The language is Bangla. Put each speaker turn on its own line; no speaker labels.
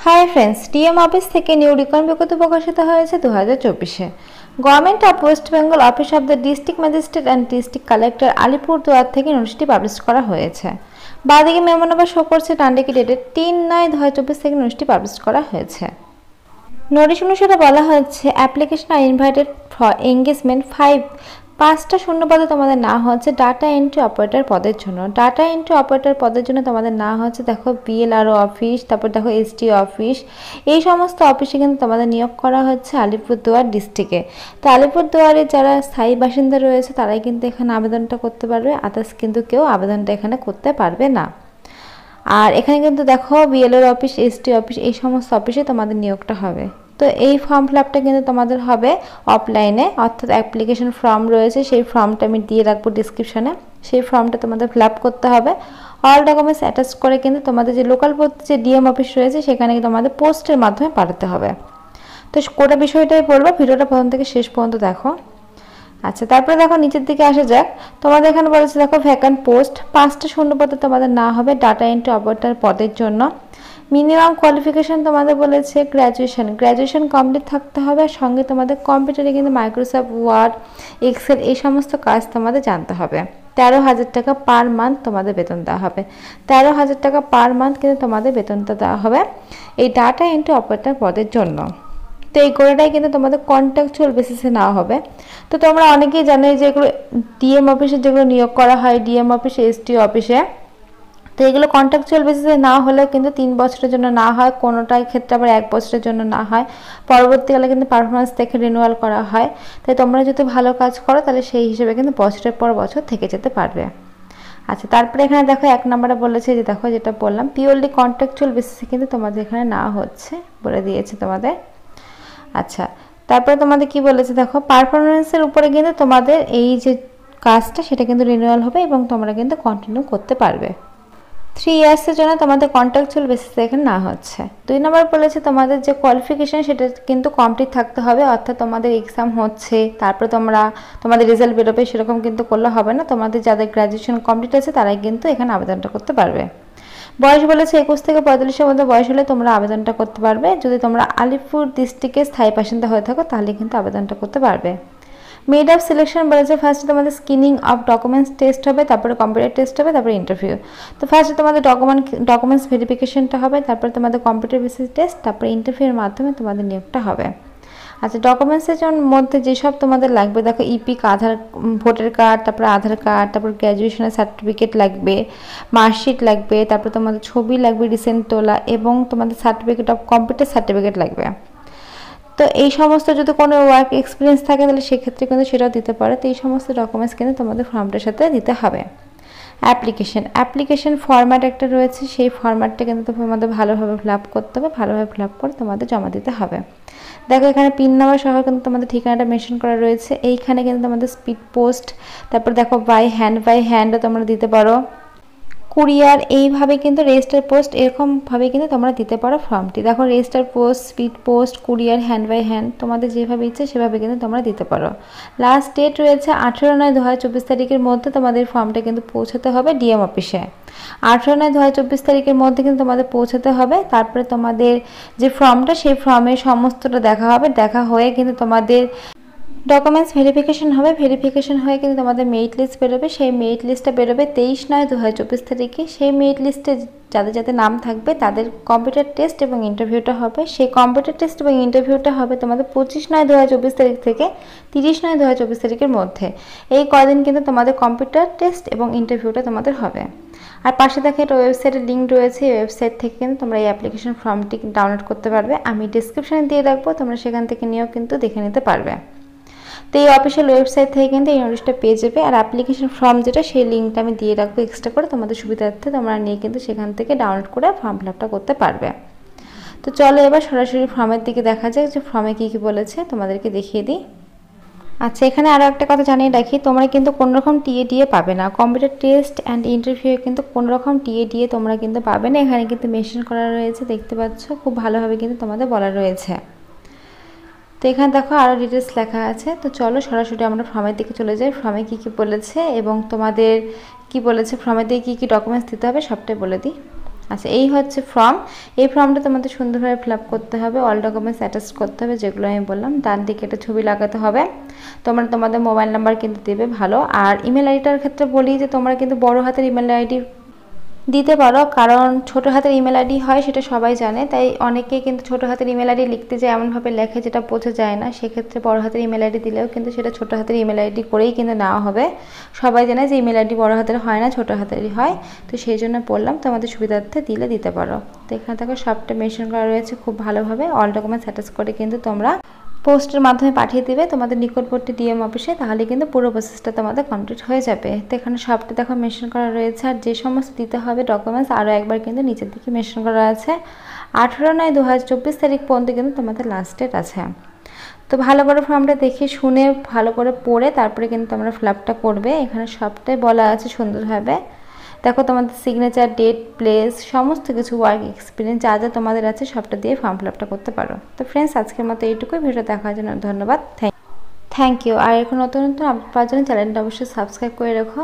হাই ফ্রেন্ডস, ডিএম অফিস থেকে নিউ রিকন বিজ্ঞপ্তি প্রকাশিত হয়েছে 2024-এ। Government of West Bengal office of the district magistrate and district collector Alipurduar থেকে নোটিশটি পাবলিশ করা হয়েছে। বাঁদিকে মেমো নাম্বার শো করছে, ডানদিকে ডেটেড 3/9/2024 থেকে নোটিশটি পাবলিশ করা হয়েছে। নোটিশ অনুসারে বলা হচ্ছে application are invited for engagement 5টা শূন্য পদে তোমাদের না হচ্ছে ডাটা এন্ট্রি অপারেটর পদের জন্য। ডাটা এন্ট্রি অপারেটর পদের জন্য তোমাদের না হচ্ছে দেখো বিএলআরও অফিস, তারপর দেখো এসডি অফিস, এই সমস্ত অফিসে কিন্তু তোমাদের নিয়োগ করা হচ্ছে আলিপুরদুয়ার ডিস্ট্রিক্টে। তো আলিপুরদুয়ারে যারা স্থায়ী বাসিন্দা রয়েছে তারাই কিন্তু এখানে আবেদনটা করতে পারবে, আদার্স কিন্তু কেউ আবেদনটা এখানে করতে পারবে না। আর এখানে কিন্তু দেখো বিএলআর অফিস, এসডি অফিস, এই সমস্ত অফিসে তোমাদের নিয়োগটা হবে। তো এই ফর্ম ফিল আপটা কিন্তু তোমাদের হবে অফলাইনে, অর্থাৎ অ্যাপ্লিকেশন ফর্ম রয়েছে, সেই ফর্মটা আমি দিয়ে রাখবো ডিসক্রিপশনে। সেই ফর্মটা তোমাদের ফিল আপ করতে হবে। অল ডকুমেন্টস অ্যাটাচ করে কিন্তু তোমাদের যে লোকাল যে ডিএম অফিস রয়েছে সেখানে তোমাদের পোস্টের মাধ্যমে পাঠাতে হবে। তো গোটা বিষয়টাই বলবো, ভিডিওটা প্রথম থেকে শেষ পর্যন্ত দেখো। আচ্ছা, তারপরে দেখো নিচের দিকে আসা যাক। তোমাদের এখানে বলেছে দেখো ভ্যাকান্ট পোস্ট 5টা শূন্য পদে তোমাদের না হবে ডাটা এন্ট্রি অপারেটর পদের জন্য। মিনিমাম কোয়ালিফিকেশন তোমাদের বলেছে গ্র্যাজুয়েশন কমপ্লিট থাকতে হবে, আর সঙ্গে তোমাদের কম্পিউটারে কিন্তু মাইক্রোসফট ওয়ার্ড, এক্সেল এই সমস্ত কাজ তোমাদের জানতে হবে। 13,000 টাকা পার মান্থ তোমাদের বেতন দেওয়া হবে। 13,000 টাকা পার মান্থ কিন্তু তোমাদের বেতনটা দেওয়া হবে এই ডাটা এন্ট্রি অপারেটর পদের জন্য। তো এই কোটাটাই কিন্তু তোমাদের কন্ট্রাকচুয়াল বেসিসে নেওয়া হবে। তো তোমরা অনেকেই জানো যে এগুলো ডিএম অফিসে যেগুলো নিয়োগ করা হয়, ডিএম অফিসে, এসটি অফিসে, তো এগুলো কন্ট্রাকচুয়াল বেসিসে না হলেও কিন্তু 3 বছরের জন্য না হয়, কোনোটার ক্ষেত্রে আবার 1 বছরের জন্য না হয়, পরবর্তীকালে কিন্তু পারফরমেন্স দেখে রিনিউয়াল করা হয়। তাই তোমরা যদি ভালো কাজ করো তাহলে সেই হিসেবে কিন্তু বছরের পর বছর থেকে যেতে পারবে। আচ্ছা, তারপরে এখানে দেখো 1 নম্বরে বলেছে যে দেখো যেটা বললাম পিওরলি কন্ট্রাকচুয়াল বেসিসে কিন্তু তোমাদের এখানে না হচ্ছে বলে দিয়েছে তোমাদের। আচ্ছা, তারপরে তোমাদের কি বলেছে দেখো পারফরমেন্সের উপরে কিন্তু তোমাদের এই যে কাজটা সেটা কিন্তু রিনিউয়াল হবে এবং তোমরা কিন্তু কন্টিনিউ করতে পারবে। 3 ইয়ার্সের জন্য তোমাদের কন্ট্রাকচুয়াল বেসিসে এখানে না হচ্ছে। 2 নম্বর বলেছে তোমাদের যে কোয়ালিফিকেশন সেটা কিন্তু কমপ্লিট থাকতে হবে, অর্থাৎ তোমাদের এক্সাম হচ্ছে তারপরে তোমাদের রেজাল্ট বেরোবে সেরকম কিন্তু করলে হবে না। তোমাদের যাদের গ্র্যাজুয়েশন কমপ্লিট আছে তারাই কিন্তু এখানে আবেদনটা করতে পারবে। বয়স বলেছে 21 থেকে 45-এর মধ্যে বয়স হলে তোমরা আবেদনটা করতে পারবে। যদি তোমরা আলিপুর ডিস্ট্রিক্টে স্থায়ী বাসিন্দা হয়ে থাকো তাহলে কিন্তু আবেদনটা করতে পারবে। মেড অফ সিলেকশন বলেছে ফার্স্টে তোমাদের স্ক্রিনিং অফ ডকুমেন্টস টেস্ট হবে, তারপরে কম্পিউটার টেস্ট হবে, তারপরে ইন্টারভিউ। তো ফার্স্টে তোমাদের ডকুমেন্টস ভেরিফিকেশনটা হবে, তারপরে তোমাদের কম্পিউটার বেসিস টেস্ট, তারপরে ইন্টারভিউয়ের মাধ্যমে তোমাদের নিয়োগটা হবে। আচ্ছা, ডকুমেন্টসের মধ্যে যেসব তোমাদের লাগবে দেখো ইপিক, ভোটার কার্ড, তারপরে আধার কার্ড, তারপর গ্র্যাজুয়েশনের সার্টিফিকেট লাগবে, মার্কশিট লাগবে, তারপর তোমাদের ছবি লাগবে রিসেন্ট তোলা, এবং তোমাদের সার্টিফিকেট অফ কম্পিউটার সার্টিফিকেট লাগবে। তো এই সমস্ত যদি কোনো ওয়ার্ক এক্সপিরিয়েন্স থাকে তাহলে সেক্ষেত্রে কিন্তু সেটাও দিতে পারে। তো এই সমস্ত ডকুমেন্টস কিন্তু তোমাদের ফর্মটার সাথে দিতে হবে। অ্যাপ্লিকেশন ফরম্যাট একটা রয়েছে, সেই ফরম্যাটটা কিন্তু তোমাদের ভালোভাবে ফিল আপ করতে হবে, ভালোভাবে ফিল আপ করে তোমাদের জমা দিতে হবে। দেখো এখানে পিন নাম্বার সহ কিন্তু তোমাদের ঠিকানাটা মেনশন করা রয়েছে। এইখানে কিন্তু তোমাদের স্পিড পোস্ট, তারপর দেখো বাই হ্যান্ডও তোমরা দিতে পারো, কুরিয়ার, এইভাবে কিন্তু রেজিস্টার পোস্ট এরকমভাবে কিন্তু তোমরা দিতে পারো ফর্মটি। দেখো register post, speed post, courier, hand by hand, তোমাদের যেভাবে ইচ্ছে সেভাবে কিন্তু তোমরা দিতে পারো। লাস্ট ডেট রয়েছে 18/9/2024 তারিখের মধ্যে তোমাদের ফর্মটা কিন্তু পৌঁছাতে হবে ডিএম অফিসে। 18/9/2024 তারিখের মধ্যে কিন্তু তোমাদের পৌঁছাতে হবে। তারপরে তোমাদের যে ফর্মটা সেই ফর্মের সমস্তটা দেখা হবে, দেখা হয়ে কিন্তু তোমাদের ডকুমেন্টস ভেরিফিকেশন হবে, ভেরিফিকেশন হয়ে কিন্তু তোমাদের মেরিট লিস্ট বেরোবে। সেই মেরিট লিস্টটা বেরোবে 23/9/2024 তারিখে। সেই মেরিট লিস্টে যাদের যাদের নাম থাকবে তাদের কম্পিউটার টেস্ট এবং ইন্টারভিউটা হবে। সেই কম্পিউটার টেস্ট এবং ইন্টারভিউটা হবে তোমাদের 25/9/2024 তারিখ থেকে 30/9/2024 তারিখের মধ্যে। এই কদিন কিন্তু তোমাদের কম্পিউটার টেস্ট এবং ইন্টারভিউটা তোমাদের হবে। আর পাশে দেখে একটা ওয়েবসাইটের লিঙ্ক রয়েছে, এই ওয়েবসাইট থেকে কিন্তু তোমরা এই অ্যাপ্লিকেশন ফর্মটি ডাউনলোড করতে পারবে। আমি ডিসক্রিপশানে দিয়ে রাখবো, তোমরা সেখান থেকে নিয়েও কিন্তু দেখে নিতে পারবে। তো এই অফিসিয়াল ওয়েবসাইট থেকে কিন্তু এই নোটিশটা পেয়ে যাবে। আর অ্যাপ্লিকেশন ফর্ম যেটা সেই লিঙ্কটা আমি দিয়ে রাখবো এক্সট্রা করে, তোমাদের সুবিধার্থে তোমরা নিয়ে কিন্তু সেখান থেকে ডাউনলোড করে ফর্ম ফিল আপটা করতে পারবে। তো চলো এবার সরাসরি ফর্মের দিকে দেখা যাক যে ফর্মে কী কী বলেছে, তোমাদেরকে দেখিয়ে দিই। আচ্ছা, এখানে আরও একটা কথা জানিয়ে রাখি, তোমরা কিন্তু কোনোরকম টিএডিএ পাবে না। কম্পিউটার টেস্ট অ্যান্ড ইন্টারভিউ কিন্তু কোনোরকম টিএডিএ তোমরা কিন্তু পাবে না। এখানে কিন্তু মেনশন করা রয়েছে, দেখতে পাচ্ছ, খুব ভালোভাবে কিন্তু তোমাদের বলা রয়েছে। তো এখানে দেখো আরও ডিটেলস লেখা আছে। তো চলো সরাসরি আমরা ফর্মের দিকে চলে যাই। ফর্মে কী কী বলেছে এবং তোমাদের কি বলেছে, ফর্মের দিকে কী কী ডকুমেন্টস দিতে হবে সবটাই বলে দিই। আচ্ছা, এই হচ্ছে ফর্ম। এই ফর্মটা তোমাদের সুন্দরভাবে ফিল আপ করতে হবে, অল ডকুমেন্টস অ্যাটাচ করতে হবে, যেগুলো আমি বললাম। ডান দিকে একটা ছবি লাগাতে হবে, তোমরা তোমাদের মোবাইল নাম্বার কিন্তু দেবে ভালো। আর ইমেল আইডিটার ক্ষেত্রে বলি যে তোমরা কিন্তু বড় হাতের ইমেল আইডি দিতে পারো, কারণ ছোট হাতের ইমেল আইডি হয় সেটা সবাই জানে, তাই অনেকেই কিন্তু ছোট হাতের ইমেল আইডি লিখতে যায় এমনভাবে লেখে যেটা বোঝা যায় না। সেক্ষেত্রে বড় হাতের ইমেল আইডি দিলেও কিন্তু সেটা ছোট হাতের ইমেল আইডি করেই কিন্তু নেওয়া হবে। সবাই জানে যে ইমেল আইডি বড় হাতের হয় না, ছোট হাতেরই হয়। তো সেই জন্য বললাম তোমাদের সুবিধার্থে দিলে দিতে পারো। তো এখানে থেকে সবটা মেনশন করা রয়েছে খুব ভালোভাবে। অল ডকুমেন্টস অ্যাটাচ করে কিন্তু তোমরা পোস্টের মাধ্যমে পাঠিয়ে দিবে তোমাদের নিকটবর্তী ডিএম অফিসে, তাহলে কিন্তু পুরো প্রসেসটা তোমাদের কমপ্লিট হয়ে যাবে। তো এখানে সবটা দেখো মেনশন করা রয়েছে। আর যে সমস্ত দিতে হবে ডকুমেন্টস আরও একবার কিন্তু নিচের দিকে মেনশন করা আছে। 18/9/2024 তারিখ পর্যন্ত কিন্তু তোমাদের লাস্ট ডেট আছে। তো ভালো করে ফর্মটা দেখে শুনে ভালো করে পড়ে তারপরে কিন্তু তোমরা ফিল আপটা করবে। এখানে সবটাই বলা আছে সুন্দরভাবে। দেখো তোমাদের সিগনেচার, ডেট, প্লেস, সমস্ত কিছু, ওয়ার্ক এক্সপিরিয়েন্স যা যা তোমাদের আছে সবটা দিয়ে ফর্ম ফিল আপটা করতে পারো। তো ফ্রেন্ডস, আজকের মতো এইটুকুই। ভিডিও দেখার জন্য ধন্যবাদ। Thank you. আর এখন নতুন নতুন আপডেট পাওয়ার জন্য চ্যানেলটা অবশ্যই সাবস্ক্রাইব করে রাখো।